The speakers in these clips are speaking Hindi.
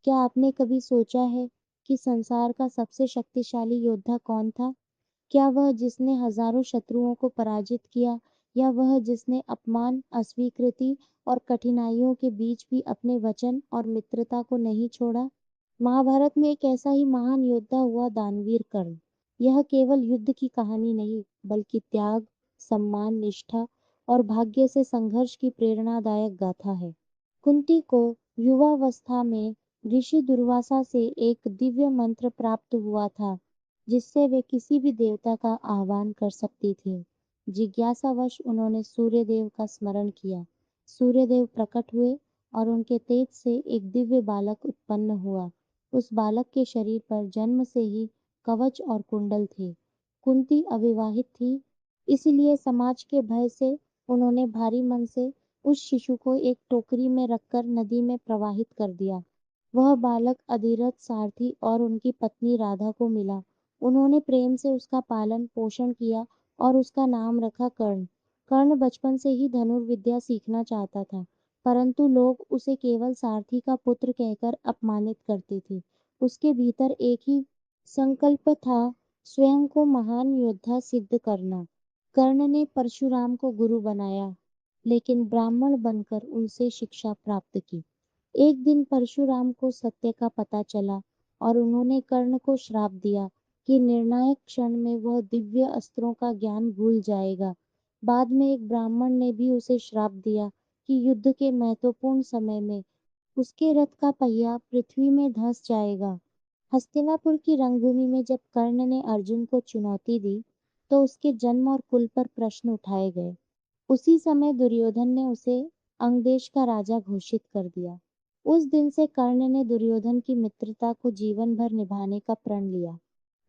क्या आपने कभी सोचा है कि संसार का सबसे शक्तिशाली योद्धा कौन था? क्या वह जिसने हजारों शत्रुओं को पराजित किया, या वह जिसने अपमान, अस्वीकृति और कठिनाइयों के बीच भी अपने वचन और मित्रता को नहीं छोड़ा? महाभारत में एक ऐसा ही महान योद्धा हुआ, दानवीर कर्ण। यह केवल युद्ध की कहानी नहीं, बल्कि त्याग, सम्मान, निष्ठा और भाग्य से संघर्ष की प्रेरणादायक गाथा है। कुंती को युवावस्था में ऋषि दुर्वासा से एक दिव्य मंत्र प्राप्त हुआ था, जिससे वे किसी भी देवता का आह्वान कर सकती थीं। जिज्ञासावश उन्होंने सूर्यदेव का स्मरण किया। सूर्यदेव प्रकट हुए और उनके तेज से एक दिव्य बालक उत्पन्न हुआ। उस बालक के शरीर पर जन्म से ही कवच और कुंडल थे। कुंती अविवाहित थी, इसलिए समाज के भय से उन्होंने भारी मन से उस शिशु को एक टोकरी में रखकर नदी में प्रवाहित कर दिया। वह बालक अधिरथ सारथी और उनकी पत्नी राधा को मिला। उन्होंने प्रेम से उसका पालन पोषण किया और उसका नाम रखा कर्ण। कर्ण बचपन से ही धनुर्विद्या सीखना चाहता था, परंतु लोग उसे केवल सारथी का पुत्र कहकर अपमानित करते थे। उसके भीतर एक ही संकल्प था, स्वयं को महान योद्धा सिद्ध करना। कर्ण ने परशुराम को गुरु बनाया, लेकिन ब्राह्मण बनकर उनसे शिक्षा प्राप्त की। एक दिन परशुराम को सत्य का पता चला और उन्होंने कर्ण को श्राप दिया कि निर्णायक क्षण में वह दिव्य अस्त्रों का ज्ञान भूल जाएगा। बाद में एक ब्राह्मण ने भी उसे श्राप दिया कि युद्ध के महत्वपूर्ण समय में उसके रथ का पहिया पृथ्वी में धंस जाएगा। हस्तिनापुर की रंगभूमि में जब कर्ण ने अर्जुन को चुनौती दी, तो उसके जन्म और कुल पर प्रश्न उठाए गए। उसी समय दुर्योधन ने उसे अंगदेश का राजा घोषित कर दिया। उस दिन से कर्ण ने दुर्योधन की मित्रता को जीवन भर निभाने का प्रण लिया।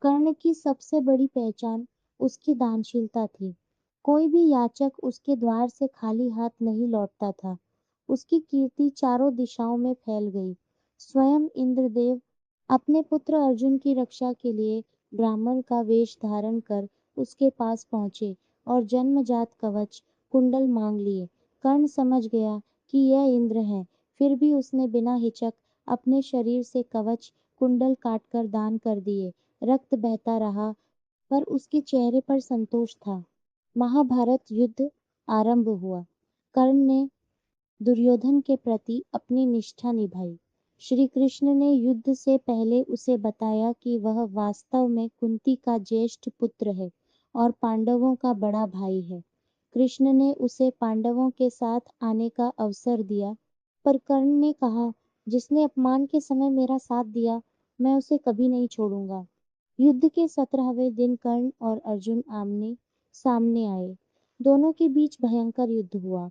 कर्ण की सबसे बड़ी पहचान उसकी दानशीलता थी। कोई भी याचक उसके द्वार से खाली हाथ नहीं लौटता था। उसकी कीर्ति चारों दिशाओं में फैल गई। स्वयं इंद्रदेव अपने पुत्र अर्जुन की रक्षा के लिए ब्राह्मण का वेश धारण कर उसके पास पहुंचे और जन्मजात कवच, कुंडल मांग लिए। कर्ण समझ गया कि यह इंद्र है, फिर भी उसने बिना हिचक अपने शरीर से कवच, कुंडल काटकर दान कर दिए। रक्त बहता रहा, पर उसके चेहरे पर संतोष था। महाभारत युद्ध आरंभ हुआ। कर्ण ने दुर्योधन के प्रति अपनी निष्ठा निभाई। श्री कृष्ण ने युद्ध से पहले उसे बताया कि वह वास्तव में कुंती का ज्येष्ठ पुत्र है और पांडवों का बड़ा भाई है। कृष्ण ने उसे पांडवों के साथ आने का अवसर दिया, पर कर्ण ने कहा, जिसने अपमान के समय मेरा साथ दिया, मैं उसे कभी नहीं छोड़ूंगा। युद्ध के 17वें दिन कर्ण और अर्जुन आमने सामने आए। दोनों के बीच भयंकर युद्ध हुआ।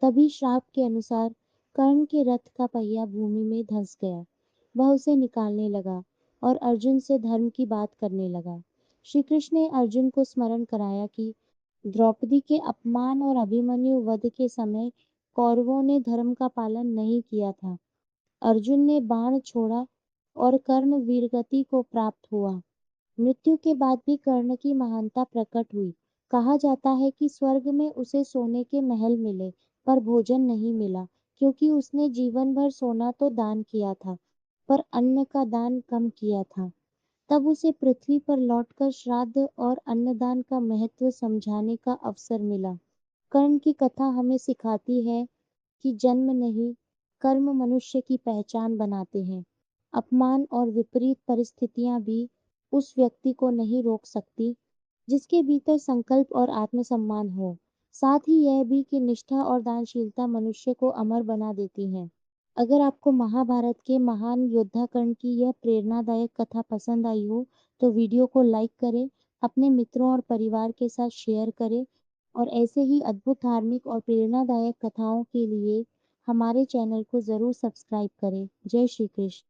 तभी श्राप के अनुसार कर्ण के रथ का पहिया भूमि में धंस गया। वह उसे निकालने लगा और अर्जुन से धर्म की बात करने लगा। श्री कृष्ण ने अर्जुन को स्मरण कराया कि द्रौपदी के अपमान और अभिमन्यु वध के समय कौरवों ने धर्म का पालन नहीं किया था। अर्जुन ने बाण छोड़ा और कर्ण वीरगति को प्राप्त हुआ। मृत्यु के बाद भी कर्ण की महानता प्रकट हुई। कहा जाता है कि स्वर्ग में उसे सोने के महल मिले, पर भोजन नहीं मिला, क्योंकि उसने जीवन भर सोना तो दान किया था, पर अन्न का दान कम किया था। तब उसे पृथ्वी पर लौटकर श्राद्ध और अन्नदान का महत्व समझाने का अवसर मिला। कर्ण की कथा हमें सिखाती है कि जन्म नहीं, कर्म मनुष्य की पहचान बनाते हैं। अपमान और विपरीत परिस्थितियां भी उस व्यक्ति को नहीं रोक सकती, जिसके भीतर संकल्प और आत्मसम्मान हो। साथ ही यह भी कि निष्ठा और दानशीलता मनुष्य को अमर बना देती हैं। अगर आपको महाभारत के महान योद्धा कर्ण की यह प्रेरणादायक कथा पसंद आई हो, तो वीडियो को लाइक करें, अपने मित्रों और परिवार के साथ शेयर करें, और ऐसे ही अद्भुत धार्मिक और प्रेरणादायक कथाओं के लिए हमारे चैनल को ज़रूर सब्सक्राइब करें। जय श्री कृष्ण।